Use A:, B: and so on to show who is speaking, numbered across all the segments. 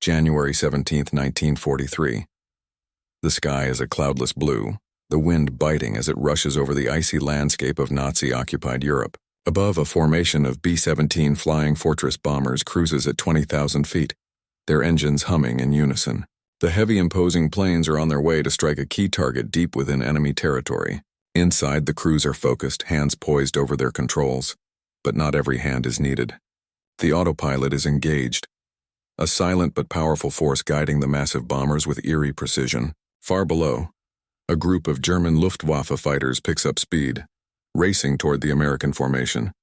A: January 17, 1943. The sky is a cloudless blue, the wind biting as it rushes over the icy landscape of Nazi-occupied Europe. Above, a formation of B-17 Flying Fortress bombers cruises at 20,000 feet, their engines humming in unison. The heavy, imposing planes are on their way to strike a key target deep within enemy territory. Inside, the crews are focused, hands poised over their controls. But not every hand is needed. The autopilot is engaged, a silent but powerful force guiding the massive bombers with eerie precision. Far below, a group of German Luftwaffe fighters picks up speed, racing toward the American formation,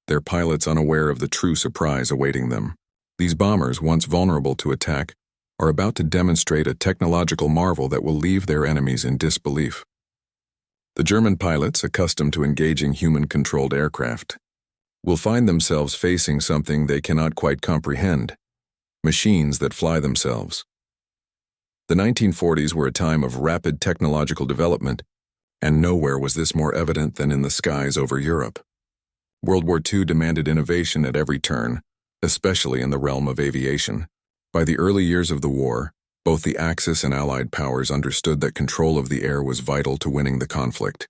A: their pilots unaware of the true surprise awaiting them. These bombers, once vulnerable to attack, are about to demonstrate a technological marvel that will leave their enemies in disbelief. The German pilots, accustomed to engaging human-controlled aircraft, will find themselves facing something they cannot quite comprehend: machines that fly themselves. The 1940s were a time of rapid technological development, and nowhere was this more evident than in the skies over Europe. World War II demanded innovation at every turn, especially in the realm of aviation. By the early years of the war, both the Axis and Allied powers understood that control of the air was vital to winning the conflict.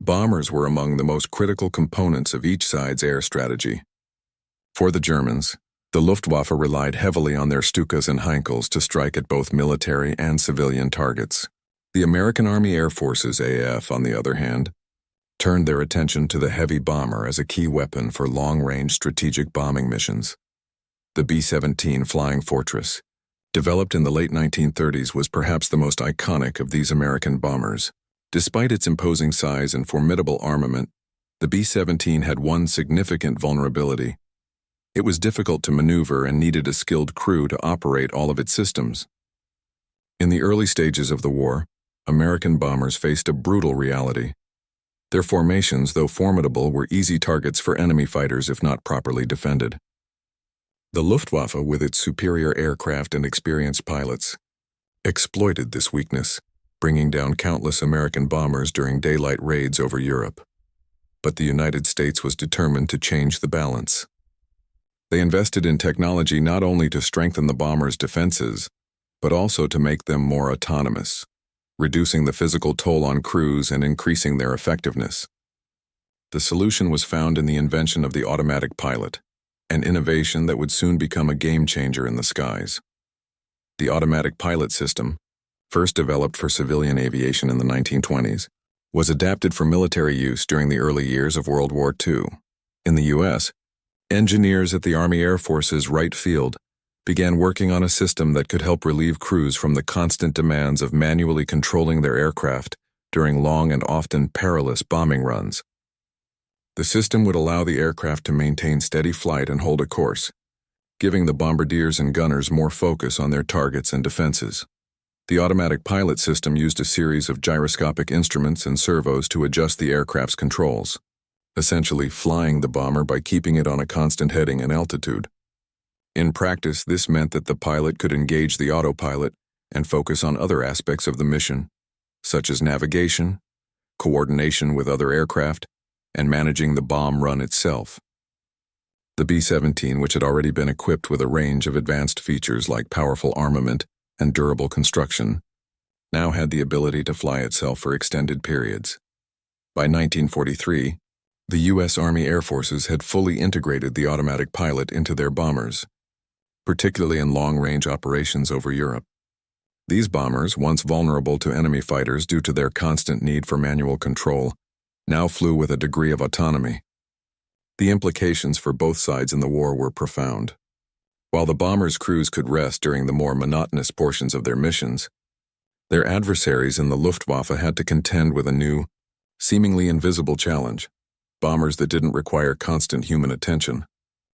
A: Bombers were among the most critical components of each side's air strategy. For the Germans, the Luftwaffe relied heavily on their Stukas and Heinkels to strike at both military and civilian targets. The American Army Air Forces, AF, on the other hand, turned their attention to the heavy bomber as a key weapon for long-range strategic bombing missions. The B-17 Flying Fortress, developed in the late 1930s, was perhaps the most iconic of these American bombers. Despite its imposing size and formidable armament, the B-17 had one significant vulnerability. It was difficult to maneuver and needed a skilled crew to operate all of its systems. In the early stages of the war, American bombers faced a brutal reality. Their formations, though formidable, were easy targets for enemy fighters if not properly defended. The Luftwaffe, with its superior aircraft and experienced pilots, exploited this weakness, bringing down countless American bombers during daylight raids over Europe. But the United States was determined to change the balance. They invested in technology not only to strengthen the bombers' defenses, but also to make them more autonomous, reducing the physical toll on crews and increasing their effectiveness. The solution was found in the invention of the automatic pilot, an innovation that would soon become a game-changer in the skies. The automatic pilot system, first developed for civilian aviation in the 1920s, was adapted for military use during the early years of World War II. In the U.S., engineers at the Army Air Force's Wright Field began working on a system that could help relieve crews from the constant demands of manually controlling their aircraft during long and often perilous bombing runs. The system would allow the aircraft to maintain steady flight and hold a course, giving the bombardiers and gunners more focus on their targets and defenses. The automatic pilot system used a series of gyroscopic instruments and servos to adjust the aircraft's controls, essentially flying the bomber by keeping it on a constant heading and altitude. In practice, this meant that the pilot could engage the autopilot and focus on other aspects of the mission, such as navigation, coordination with other aircraft, and managing the bomb run itself. The B-17, which had already been equipped with a range of advanced features like powerful armament and durable construction, now had the ability to fly itself for extended periods. By 1943, the U.S. Army Air Forces had fully integrated the automatic pilot into their bombers, particularly in long-range operations over Europe. These bombers, once vulnerable to enemy fighters due to their constant need for manual control, now flew with a degree of autonomy. The implications for both sides in the war were profound. While the bombers' crews could rest during the more monotonous portions of their missions, their adversaries in the Luftwaffe had to contend with a new, seemingly invisible challenge: bombers that didn't require constant human attention.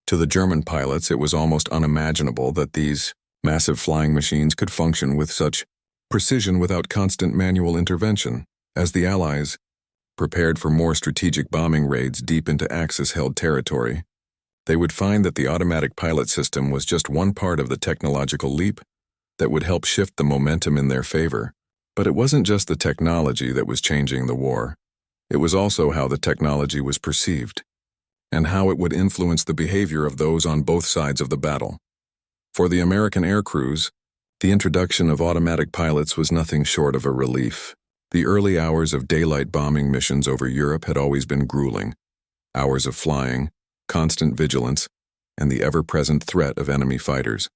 A: To the German pilots, it was almost unimaginable that these massive flying machines could function with such precision without constant manual intervention. As the Allies prepared for more strategic bombing raids deep into Axis-held territory, they would find that the automatic pilot system was just one part of the technological leap that would help shift the momentum in their favor. But it wasn't just the technology that was changing the war. It was also how the technology was perceived, and how it would influence the behavior of those on both sides of the battle. For the American air crews, the introduction of automatic pilots was nothing short of a relief. The early hours of daylight bombing missions over Europe had always been grueling. Hours of flying, constant vigilance, and the ever-present threat of enemy fighters.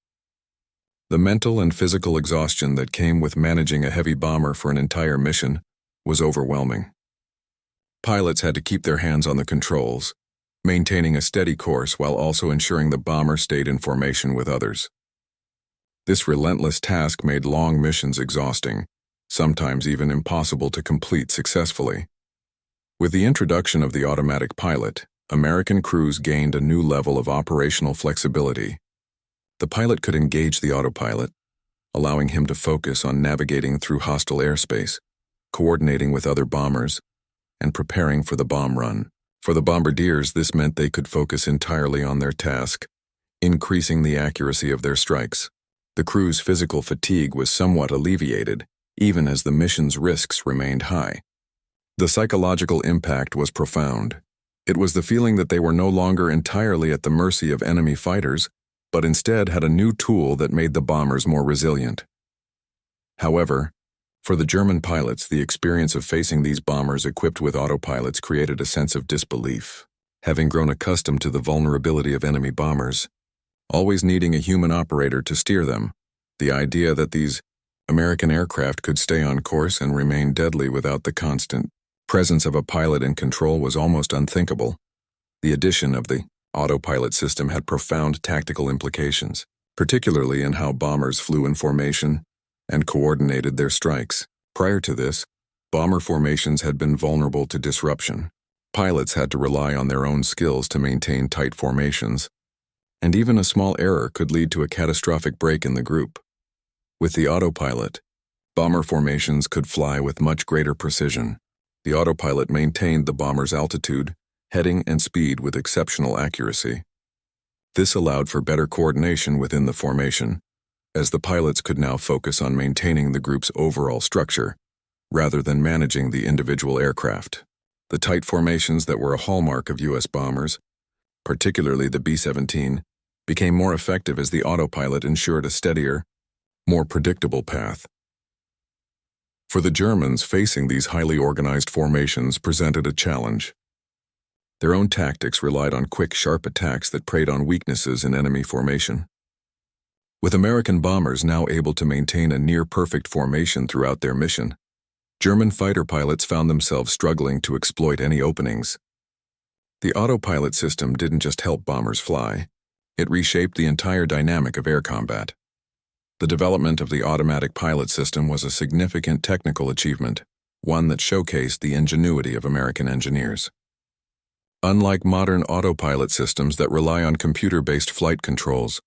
A: The mental and physical exhaustion that came with managing a heavy bomber for an entire mission was overwhelming. Pilots had to keep their hands on the controls, maintaining a steady course while also ensuring the bomber stayed in formation with others. This relentless task made long missions exhausting, sometimes even impossible to complete successfully. With the introduction of the automatic pilot, American crews gained a new level of operational flexibility. The pilot could engage the autopilot, allowing him to focus on navigating through hostile airspace, coordinating with other bombers, and preparing for the bomb run. For the bombardiers, this meant they could focus entirely on their task, increasing the accuracy of their strikes. The crew's physical fatigue was somewhat alleviated, even as the mission's risks remained high. The psychological impact was profound. It was the feeling that they were no longer entirely at the mercy of enemy fighters, but instead had a new tool that made the bombers more resilient. However, for the German pilots, the experience of facing these bombers equipped with autopilots created a sense of disbelief. Having grown accustomed to the vulnerability of enemy bombers, always needing a human operator to steer them, the idea that these American aircraft could stay on course and remain deadly without the constant presence of a pilot in control was almost unthinkable. The addition of the autopilot system had profound tactical implications, particularly in how bombers flew in formation and coordinated their strikes. Prior to this, bomber formations had been vulnerable to disruption. Pilots had to rely on their own skills to maintain tight formations, and even a small error could lead to a catastrophic break in the group. With the autopilot, bomber formations could fly with much greater precision. The autopilot maintained the bomber's altitude, heading, and speed with exceptional accuracy. This allowed for better coordination within the formation, as the pilots could now focus on maintaining the group's overall structure, rather than managing the individual aircraft. The tight formations that were a hallmark of U.S. bombers, particularly the B-17, became more effective as the autopilot ensured a steadier, more predictable path. For the Germans, facing these highly organized formations presented a challenge. Their own tactics relied on quick, sharp attacks that preyed on weaknesses in enemy formation. With American bombers now able to maintain a near-perfect formation throughout their mission, German fighter pilots found themselves struggling to exploit any openings. The autopilot system didn't just help bombers fly, it reshaped the entire dynamic of air combat. The development of the automatic pilot system was a significant technical achievement, one that showcased the ingenuity of American engineers. Unlike modern autopilot systems that rely on computer-based flight controls,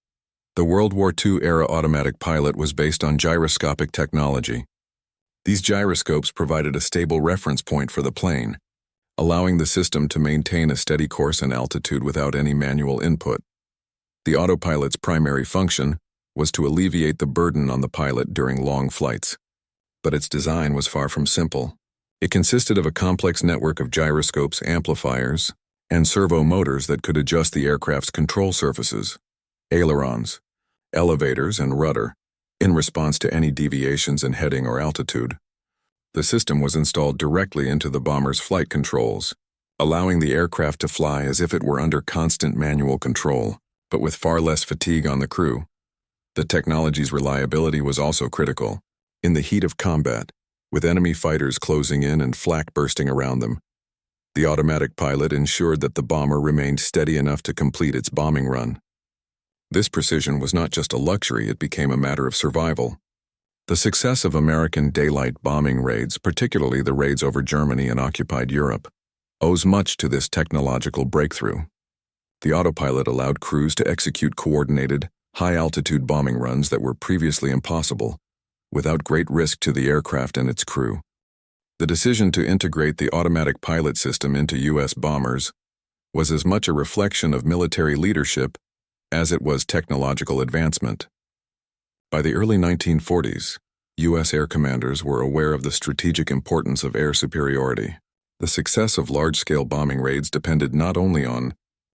A: the World War II-era automatic pilot was based on gyroscopic technology. These gyroscopes provided a stable reference point for the plane, allowing the system to maintain a steady course and altitude without any manual input. The autopilot's primary function was to alleviate the burden on the pilot during long flights, but its design was far from simple. It consisted of a complex network of gyroscopes, amplifiers, and servo motors that could adjust the aircraft's control surfaces, ailerons, elevators, and rudder, in response to any deviations in heading or altitude. The system was installed directly into the bomber's flight controls, allowing the aircraft to fly as if it were under constant manual control, but with far less fatigue on the crew. The technology's reliability was also critical. In the heat of combat, with enemy fighters closing in and flak bursting around them, the automatic pilot ensured that the bomber remained steady enough to complete its bombing run. This precision was not just a luxury, it became a matter of survival. The success of American daylight bombing raids, particularly the raids over Germany and occupied Europe, owes much to this technological breakthrough. The autopilot allowed crews to execute coordinated, high-altitude bombing runs that were previously impossible, without great risk to the aircraft and its crew. The decision to integrate the automatic pilot system into U.S. bombers was as much a reflection of military leadership as it was technological advancement. By the early 1940s, U.S. air commanders were aware of the strategic importance of air superiority. The success of large-scale bombing raids depended not only on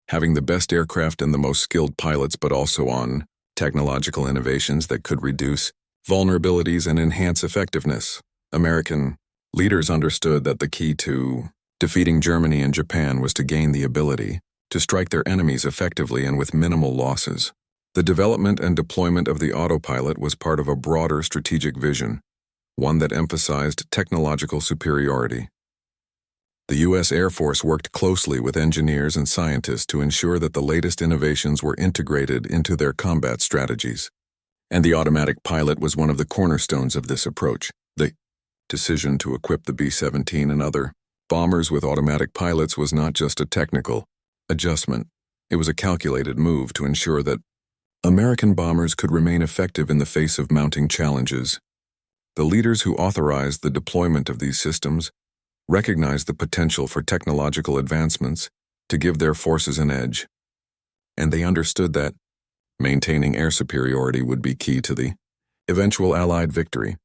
A: having the best aircraft and the most skilled pilots, but also on technological innovations that could reduce vulnerabilities and enhance effectiveness. American leaders understood that the key to defeating Germany and Japan was to gain the ability to strike their enemies effectively and with minimal losses. The development and deployment of the autopilot was part of a broader strategic vision, one that emphasized technological superiority. The U.S. Air Force worked closely with engineers and scientists to ensure that the latest innovations were integrated into their combat strategies. And the automatic pilot was one of the cornerstones of this approach. The decision to equip the B-17 and other bombers with automatic pilots was not just a technical adjustment. It was a calculated move to ensure that American bombers could remain effective in the face of mounting challenges. The leaders who authorized the deployment of these systems recognized the potential for technological advancements to give their forces an edge, and they understood that maintaining air superiority would be key to the eventual Allied victory.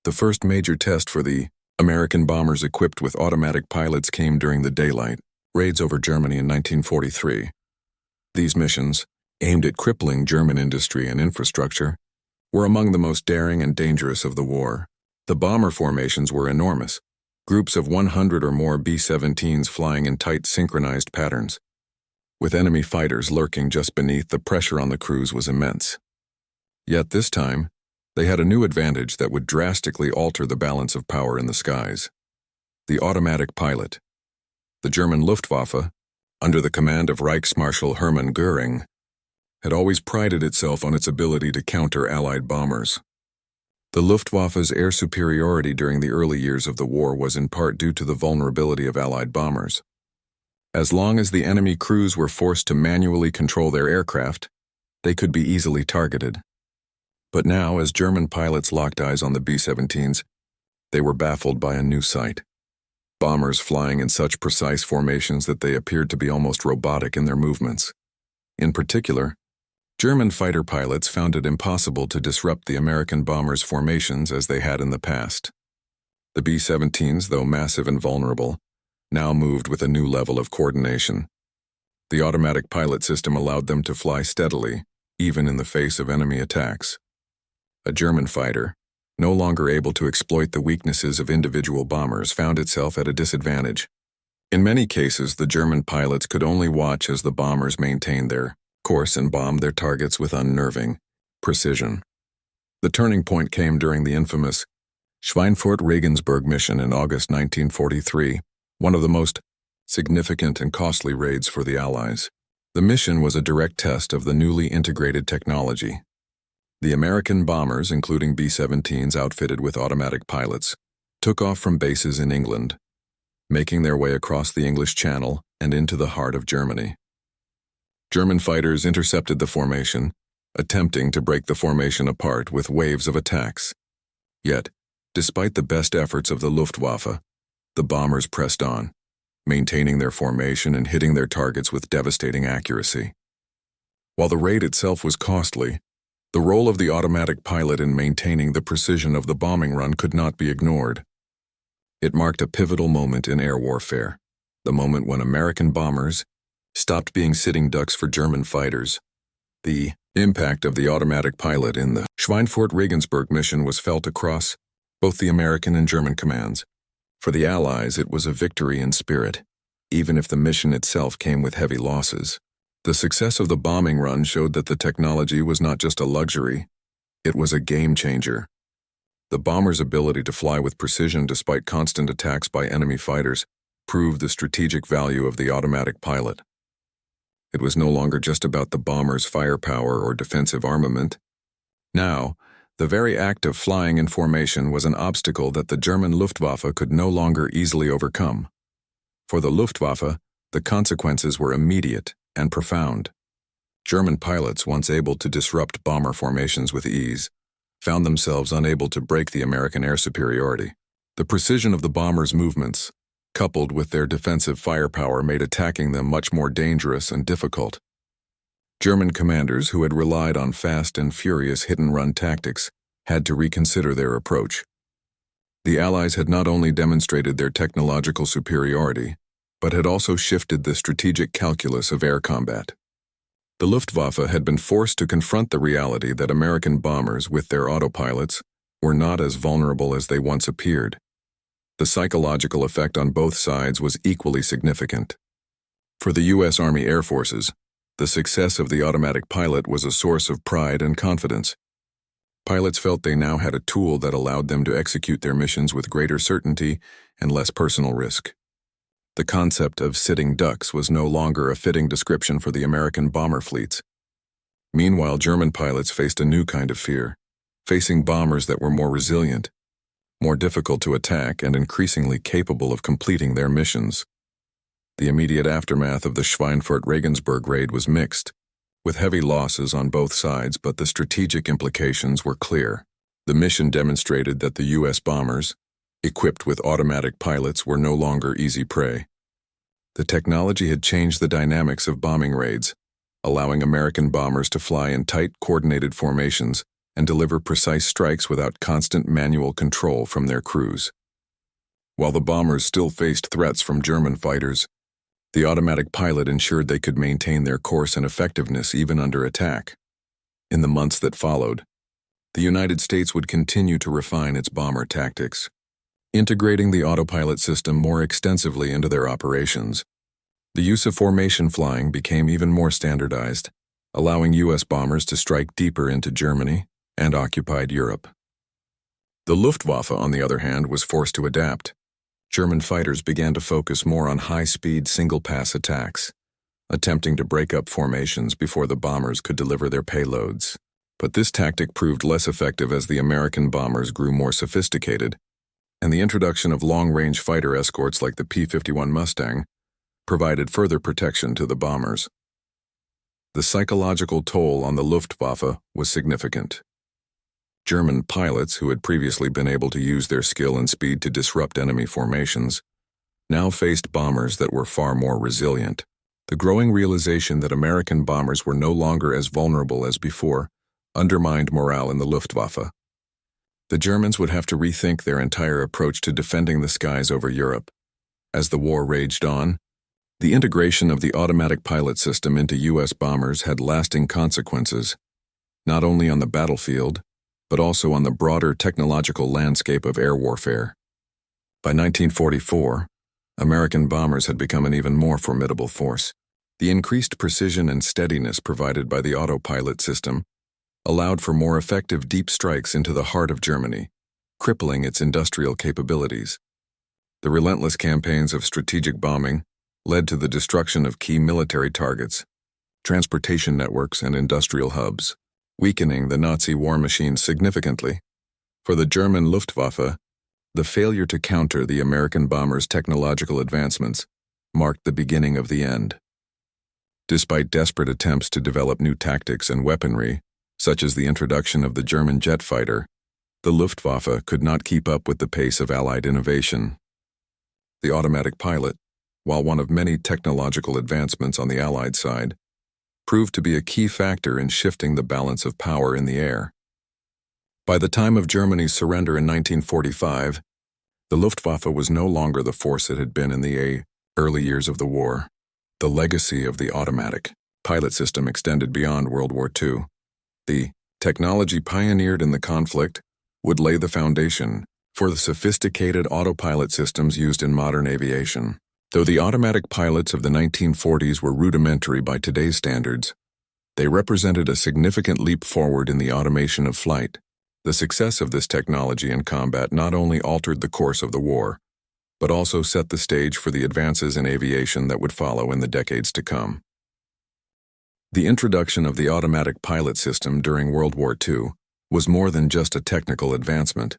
A: The first major test for the American bombers equipped with automatic pilots came during the daylight raids over Germany in 1943. These missions, aimed at crippling German industry and infrastructure, were among the most daring and dangerous of the war. The bomber formations were enormous, groups of 100 or more B-17s flying in tight synchronized patterns. With enemy fighters lurking just beneath, the pressure on the crews was immense. Yet this time, they had a new advantage that would drastically alter the balance of power in the skies: the automatic pilot. The German Luftwaffe, under the command of Reichsmarschall Hermann Göring, had always prided itself on its ability to counter Allied bombers. The Luftwaffe's air superiority during the early years of the war was in part due to the vulnerability of Allied bombers. As long as the enemy crews were forced to manually control their aircraft, they could be easily targeted. But now, as German pilots locked eyes on the B-17s, they were baffled by a new sight: bombers flying in such precise formations that they appeared to be almost robotic in their movements. In particular, German fighter pilots found it impossible to disrupt the American bombers' formations as they had in the past. The B-17s, though massive and vulnerable, now moved with a new level of coordination. The automatic pilot system allowed them to fly steadily, even in the face of enemy attacks. A German fighter, no longer able to exploit the weaknesses of individual bombers, found itself at a disadvantage. In many cases, the German pilots could only watch as the bombers maintained their course and bombed their targets with unnerving precision. The turning point came during the infamous Schweinfurt-Regensburg mission in August 1943, one of the most significant and costly raids for the Allies. The mission was a direct test of the newly integrated technology. The American bombers, including B-17s outfitted with automatic pilots, took off from bases in England, making their way across the English Channel and into the heart of Germany. German fighters intercepted the formation, attempting to break the formation apart with waves of attacks. Yet, despite the best efforts of the Luftwaffe, the bombers pressed on, maintaining their formation and hitting their targets with devastating accuracy. While the raid itself was costly, the role of the automatic pilot in maintaining the precision of the bombing run could not be ignored. It marked a pivotal moment in air warfare, the moment when American bombers stopped being sitting ducks for German fighters. The impact of the automatic pilot in the Schweinfurt-Regensburg mission was felt across both the American and German commands. For the Allies, it was a victory in spirit, even if the mission itself came with heavy losses. The success of the bombing run showed that the technology was not just a luxury, it was a game changer. The bombers' ability to fly with precision despite constant attacks by enemy fighters proved the strategic value of the automatic pilot. It was no longer just about the bomber's firepower or defensive armament. Now, the very act of flying in formation was an obstacle that the German Luftwaffe could no longer easily overcome. For the Luftwaffe, the consequences were immediate and profound. German pilots, once able to disrupt bomber formations with ease, found themselves unable to break the American air superiority. The precision of the bombers' movements, coupled with their defensive firepower, made attacking them much more dangerous and difficult. German commanders who had relied on fast and furious hit-and-run tactics had to reconsider their approach. The Allies had not only demonstrated their technological superiority, but had also shifted the strategic calculus of air combat. The Luftwaffe had been forced to confront the reality that American bombers with their autopilots were not as vulnerable as they once appeared. The psychological effect on both sides was equally significant. For the U.S. Army Air Forces, the success of the automatic pilot was a source of pride and confidence. Pilots felt they now had a tool that allowed them to execute their missions with greater certainty and less personal risk. The concept of sitting ducks was no longer a fitting description for the American bomber fleets. Meanwhile, German pilots faced a new kind of fear, facing bombers that were more resilient, more difficult to attack, and increasingly capable of completing their missions. The immediate aftermath of the Schweinfurt-Regensburg raid was mixed, with heavy losses on both sides, but the strategic implications were clear. The mission demonstrated that the U.S. bombers, equipped with automatic pilots, were no longer easy prey. The technology had changed the dynamics of bombing raids, allowing American bombers to fly in tight, coordinated formations and deliver precise strikes without constant manual control from their crews. While the bombers still faced threats from German fighters, the automatic pilot ensured they could maintain their course and effectiveness even under attack. In the months that followed, the United States would continue to refine its bomber tactics, integrating the autopilot system more extensively into their operations. The use of formation flying became even more standardized, allowing U.S. bombers to strike deeper into Germany and occupied Europe. The Luftwaffe, on the other hand, was forced to adapt. German fighters began to focus more on high-speed single-pass attacks, attempting to break up formations before the bombers could deliver their payloads. But this tactic proved less effective as the American bombers grew more sophisticated, and the introduction of long-range fighter escorts like the P-51 Mustang provided further protection to the bombers. The psychological toll on the Luftwaffe was significant. German pilots, who had previously been able to use their skill and speed to disrupt enemy formations, now faced bombers that were far more resilient. The growing realization that American bombers were no longer as vulnerable as before undermined morale in the Luftwaffe. The Germans would have to rethink their entire approach to defending the skies over Europe. As the war raged on, the integration of the automatic pilot system into U.S. bombers had lasting consequences, not only on the battlefield, but also on the broader technological landscape of air warfare. By 1944, American bombers had become an even more formidable force. The increased precision and steadiness provided by the autopilot system allowed for more effective deep strikes into the heart of Germany, crippling its industrial capabilities. The relentless campaigns of strategic bombing led to the destruction of key military targets, transportation networks, and industrial hubs, weakening the Nazi war machine significantly. For the German Luftwaffe, the failure to counter the American bombers' technological advancements marked the beginning of the end. Despite desperate attempts to develop new tactics and weaponry, such as the introduction of the German jet fighter, the Luftwaffe could not keep up with the pace of Allied innovation. The automatic pilot, while one of many technological advancements on the Allied side, proved to be a key factor in shifting the balance of power in the air. By the time of Germany's surrender in 1945, the Luftwaffe was no longer the force it had been in the early years of the war. The legacy of the automatic pilot system extended beyond World War II. The technology pioneered in the conflict would lay the foundation for the sophisticated autopilot systems used in modern aviation. Though the automatic pilots of the 1940s were rudimentary by today's standards, they represented a significant leap forward in the automation of flight. The success of this technology in combat not only altered the course of the war, but also set the stage for the advances in aviation that would follow in the decades to come. The introduction of the automatic pilot system during World War II was more than just a technical advancement.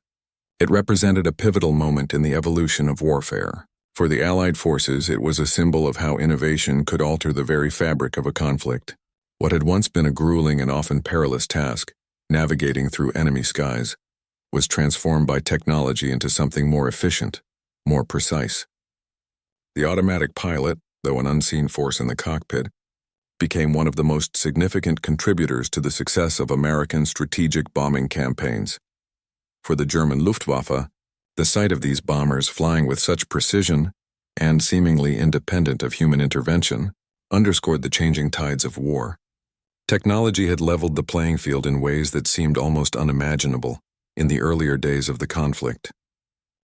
A: It represented a pivotal moment in the evolution of warfare. For the Allied forces, it was a symbol of how innovation could alter the very fabric of a conflict. What had once been a grueling and often perilous task, navigating through enemy skies, was transformed by technology into something more efficient, more precise. The automatic pilot, though an unseen force in the cockpit, became one of the most significant contributors to the success of American strategic bombing campaigns. For the German Luftwaffe, the sight of these bombers flying with such precision and seemingly independent of human intervention underscored the changing tides of war. Technology had leveled the playing field in ways that seemed almost unimaginable in the earlier days of the conflict.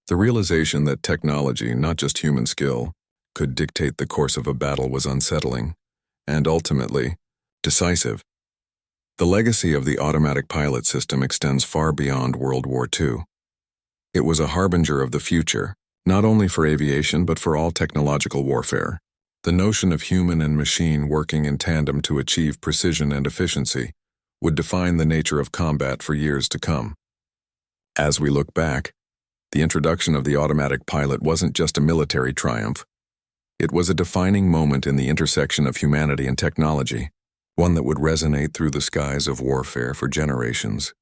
A: The realization that technology, not just human skill, could dictate the course of a battle was unsettling, and ultimately, decisive. The legacy of the automatic pilot system extends far beyond World War II. It was a harbinger of the future, not only for aviation but for all technological warfare. The notion of human and machine working in tandem to achieve precision and efficiency would define the nature of combat for years to come. As we look back, the introduction of the automatic pilot wasn't just a military triumph. It was a defining moment in the intersection of humanity and technology, one that would resonate through the skies of warfare for generations.